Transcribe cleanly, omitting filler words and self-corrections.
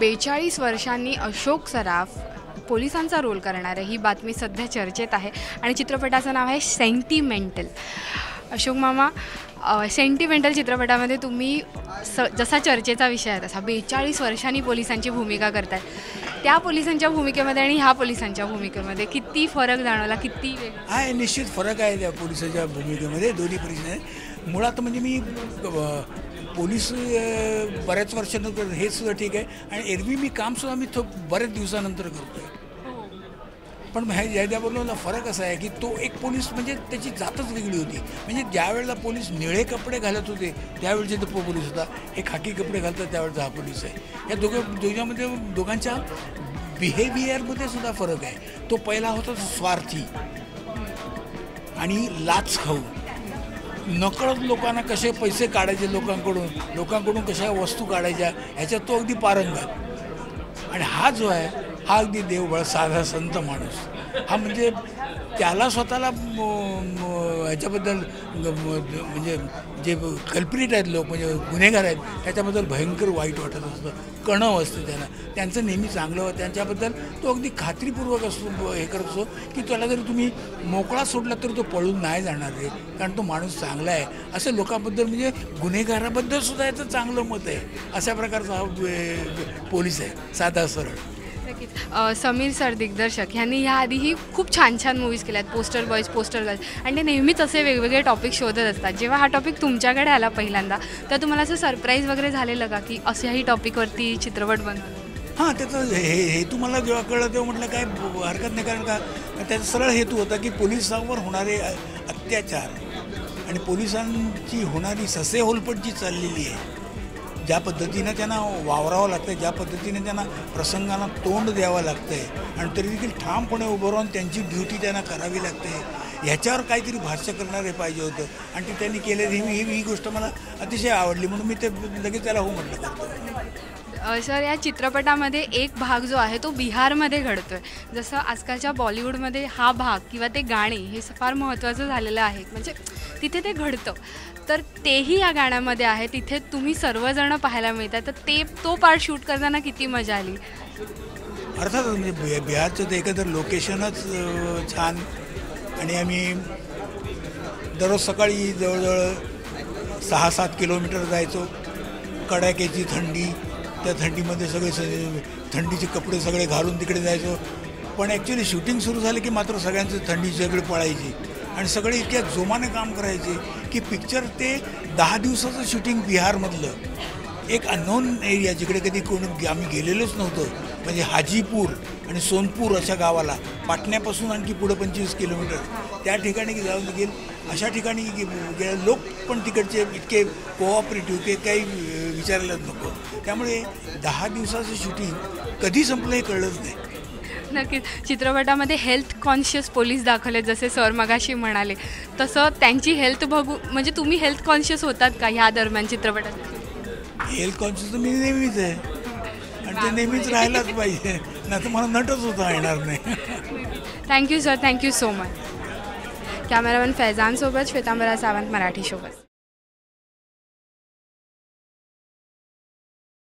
42 वर्षांनी अशोक सराफ पोलिसांचा रोल करणार आहे, ही बातमी सध्या चर्चेत आहे आणि चित्रपटाचं नाव आहे सेंटिमेंटल. अशोक मामा, सेंटिमेंटल चित्रपटामध्ये तुम्ही जसा चर्चेचा विषय आहे तसा 42 वर्षांनी पोलिसांची भूमिका करताय. त्या पोलिसांच्या भूमिकेमध्ये आणि ह्या पोलिसांच्या भूमिकेमध्ये किती फरक जाणवला, किती आहे? निश्चित फरक आहे त्या पोलिसांच्या भूमिकेमध्ये. दोन्ही पोलिस मुळात म्हणजे मी पोलीस बऱ्याच वर्षानंतर हे सुद्धा ठीक आहे आणि एरवी मी कामसुद्धा मी बऱ्याच दिवसानंतर करतो आहे. पण ह्याच्याबरोबर फरक असा आहे की तो एक पोलीस म्हणजे त्याची जातच वेगळी होती. म्हणजे ज्यावेळेला पोलीस निळे कपडे घालत होते त्यावेळेचे तो पोलीस होता, हे खाकी कपडे घालतात त्यावेळेचा हा पोलीस आहे. या दोघांमध्ये दोघांच्या बिहेवियरमध्ये सुद्धा फरक आहे. तो पहिला होता स्वार्थी आणि लाच खाऊ, नकळत लोकांना कसे पैसे काढायचे लोकांकडून कशा वस्तू काढायच्या ह्याच्यात तो अगदी पारंगत. आणि हा जो आहे हा अगदी देवबळ साधा संत माणूस. हा म्हणजे त्याला स्वतःला ह्याच्याबद्दल म्हणजे जे कल्प्रिट आहेत लोक म्हणजे गुन्हेगार आहेत त्याच्याबद्दल भयंकर वाईट वाटत असतं, कणव असतं त्यांचं नेहमी चांगलं. त्यांच्याबद्दल तो अगदी खात्रीपूर्वक असतो हे करत असतो की त्याला जरी तुम्ही मोकळा सोडला तरी तो पळून नाही जाणार रे, कारण तो माणूस चांगला आहे. असं लोकांबद्दल म्हणजे गुन्हेगाराबद्दल सुद्धा याचं चांगलं मत आहे. अशा प्रकारचा हा पोलीस आहे, साधा सरळ. समीर सर दिग्दर्शक ह्यांनी ह्याआधीही खूप छान छान मूवीज केल्या आहेत, पोस्टर बॉयज, पोस्टर गर्ल्स, आणि ते नेहमीच असे वेगवेगळे टॉपिक शोधत असतात. जेव्हा हा टॉपिक तुमच्याकडे आला पहिल्यांदा तर तुम्हाला असं सरप्राईज वगैरे झालेलं का की अशाही टॉपिकवरती चित्रपट बनवलं? हां, त्याचं हेतू मला जेव्हा कळलं तेव्हा म्हटलं काय हरकत नाही, कारण का त्याचा सरळ हेतू होता की पोलिसांवर होणारे अत्याचार आणि पोलिसांची होणारी ससेहोलपट जी चाललेली आहे, ज्या पद्धतीनं त्यांना वावरावं लागतं आहे, ज्या पद्धतीने त्यांना प्रसंगांना तोंड द्यावं लागतं आहे आणि तरी देखील ठामपणे उभं राहून त्यांची ड्युटी त्यांना करावी लागते, ह्याच्यावर काहीतरी भाष्य करणारे पाहिजे होतं आणि ते त्यांनी केले. ही गोष्ट मला अतिशय आवडली म्हणून मी ते लगेच त्याला हो म्हटलं करतो. सर, या चित्रपटामध्ये एक भाग जो आहे तो बिहारमध्ये घडतो आहे. जसं आजकालच्या बॉलिवूडमध्ये हा भाग किंवा ते गाणे हे फार महत्त्वाचं झालेलं आहे, म्हणजे तिथे ते घडतं, तर तेही या गाण्यामध्ये आहे. तिथे तुम्ही सर्वजण पाहायला मिळतात, तर तो पार्ट शूट करताना किती मजा आली? अर्थात म्हणजे बिहारचं ते एकंदर लोकेशनच छान. आणि आम्ही दररोज सकाळी जवळजवळ 6-7 किलोमीटर जायचो. कडाक्याची थंडी, त्या थंडीमध्ये सगळे थंडीचे कपडे सगळे घालून तिकडे जायचो. पण ॲक्च्युली शूटिंग सुरू झालं की मात्र सगळ्यांचं थंडी सगळे पळायची आणि सगळे इतक्या जोमाने काम करायचे की पिक्चर ते 10 दिवसाचं शूटिंग बिहारमधलं एक अननोन एरिया जिकडे कधी आम्ही गेलेलोच नव्हतो, म्हणजे हाजीपूर आणि सोनपूर अशा गावाला, पाटण्यापासून आणखी पुढं 25 किलोमीटर त्या ठिकाणी जाऊन गेल. अशा ठिकाणी लोक पण तिकडचे इतके कोऑपरेटिव्ह की काही विचारायलाच नको. त्यामुळे 10 दिवसाचं शूटिंग कधी संपलं हे कळलंच नाही. नक्कीच. चित्रपटामध्ये हेल्थ कॉन्शियस पोलीस दाखवले, जसे सर मगाशी म्हणाले तसं त्यांची हेल्थ बघू, म्हणजे तुम्ही हेल्थ कॉन्शियस होतात का ह्या दरम्यान चित्रपटात? हेल्थ कॉन्शियस तर मी नेहमीच आहे आणि ते नेहमीच राहायलाच पाहिजे, नाही तर मला नटच होता येणार नाही. Thank you sir, thank you so much. Cameraman फैजानसोबत श्वेतांबरा सावंत, मराठी शोबत.